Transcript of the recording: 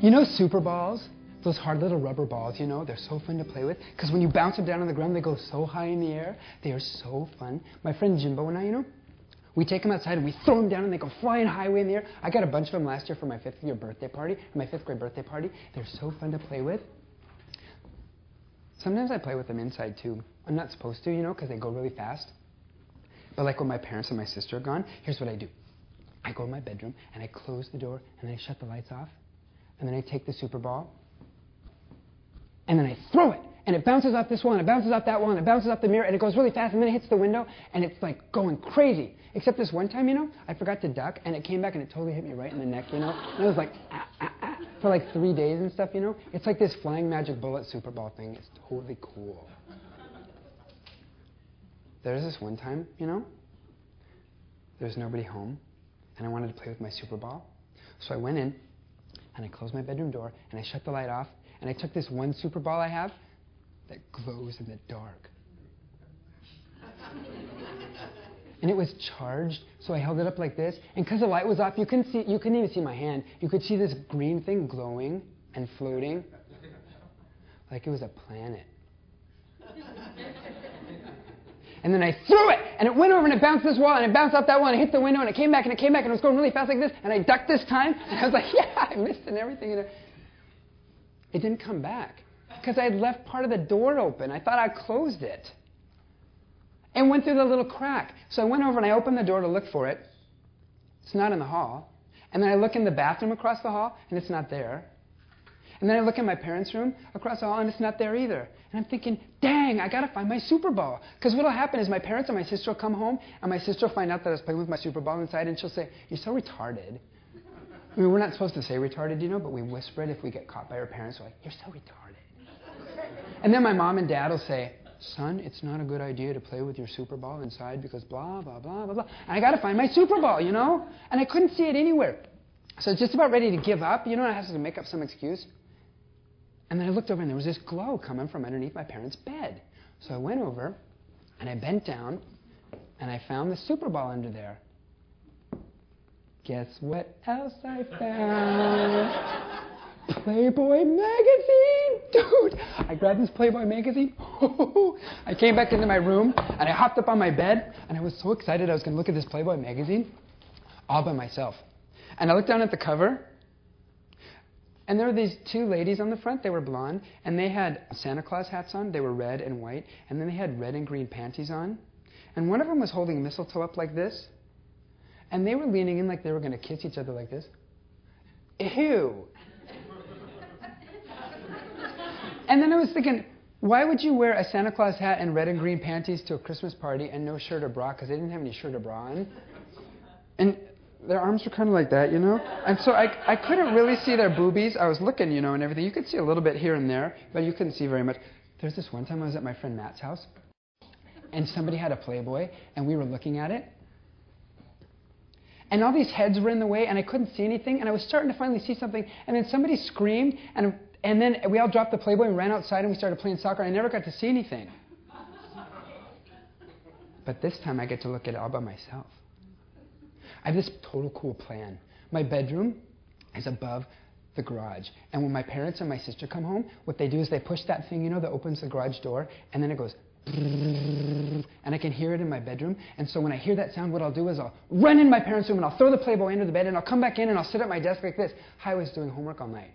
You know Superballs? Those hard little rubber balls, you know, they're so fun to play with. Because when you bounce them down on the ground, they go so high in the air. They are so fun. My friend Jimbo and I, you know, we take them outside and we throw them down and they go flying high way in the air. I got a bunch of them last year for my fifth grade birthday party. They're so fun to play with. Sometimes I play with them inside too. I'm not supposed to, you know, because they go really fast. But like when my parents and my sister are gone, here's what I do. I go in my bedroom and I close the door and then I shut the lights off. And then I take the super ball and then I throw it. And it bounces off this wall, and it bounces off that wall, and it bounces off the mirror, and it goes really fast, and then it hits the window, and it's like going crazy. Except this one time, you know, I forgot to duck, and it came back, and it totally hit me right in the neck, you know. And it was like, for like 3 days and stuff, you know. It's like this flying magic bullet Super Ball thing. It's totally cool. There's this one time, you know, there's nobody home, and I wanted to play with my Super Ball. So I went in, and I closed my bedroom door, and I shut the light off, and I took this one Super Ball I have that glows in the dark. And it was charged, so I held it up like this, and because the light was off, you couldn't even see my hand. You could see this green thing glowing and floating like it was a planet. And then I threw it, and it went over, and it bounced this wall, and it bounced off that wall, and it hit the window, and it came back, and it came back, and it was going really fast like this, and I ducked this time, and I was like, yeah, I missed it and everything. And it didn't come back, because I had left part of the door open. I thought I closed it. And went through the little crack. So I went over, and I opened the door to look for it. It's not in the hall. And then I look in the bathroom across the hall, and it's not there. And then I look in my parents' room across the hall, and it's not there either. And I'm thinking, dang, I got to find my Super Ball. Because what will happen is my parents and my sister will come home, and my sister will find out that I was playing with my Super Ball inside, and she'll say, you're so retarded. I mean, we're not supposed to say retarded, you know, but we whisper it if we get caught by our parents. We're like, you're so retarded. And then my mom and dad will say, son, it's not a good idea to play with your Super Ball inside because blah, blah, blah, blah, blah. And I got to find my Super Ball, you know? And I couldn't see it anywhere. So I was just about ready to give up, you know, and I had to make up some excuse. And then I looked over, and there was this glow coming from underneath my parents' bed. So I went over, and I bent down, and I found the Super Ball under there. Guess what else I found? Playboy magazine! Dude, I grabbed this Playboy magazine. I came back into my room, and I hopped up on my bed, and I was so excited I was going to look at this Playboy magazine all by myself. And I looked down at the cover, and there were these two ladies on the front. They were blonde, and they had Santa Claus hats on. They were red and white, and then they had red and green panties on. And one of them was holding mistletoe up like this, and they were leaning in like they were going to kiss each other like this. Ew. And then I was thinking, why would you wear a Santa Claus hat and red and green panties to a Christmas party and no shirt or bra? Because they didn't have any shirt or bra on. And their arms were kind of like that, you know? And so I couldn't really see their boobies. I was looking, you know, and everything. You could see a little bit here and there, but you couldn't see very much. There's this one time I was at my friend Matt's house, and somebody had a Playboy, and we were looking at it. And all these heads were in the way, and I couldn't see anything, and I was starting to finally see something, and then somebody screamed, and then we all dropped the Playboy and ran outside, and we started playing soccer, and I never got to see anything. But this time I get to look at it all by myself. I have this total cool plan. My bedroom is above the garage. And when my parents and my sister come home, what they do is they push that thing, you know, that opens the garage door, and then it goes, and I can hear it in my bedroom. And so when I hear that sound, what I'll do is I'll run in my parents' room, and I'll throw the Playboy under the bed, and I'll come back in, and I'll sit at my desk like this. I was doing homework all night.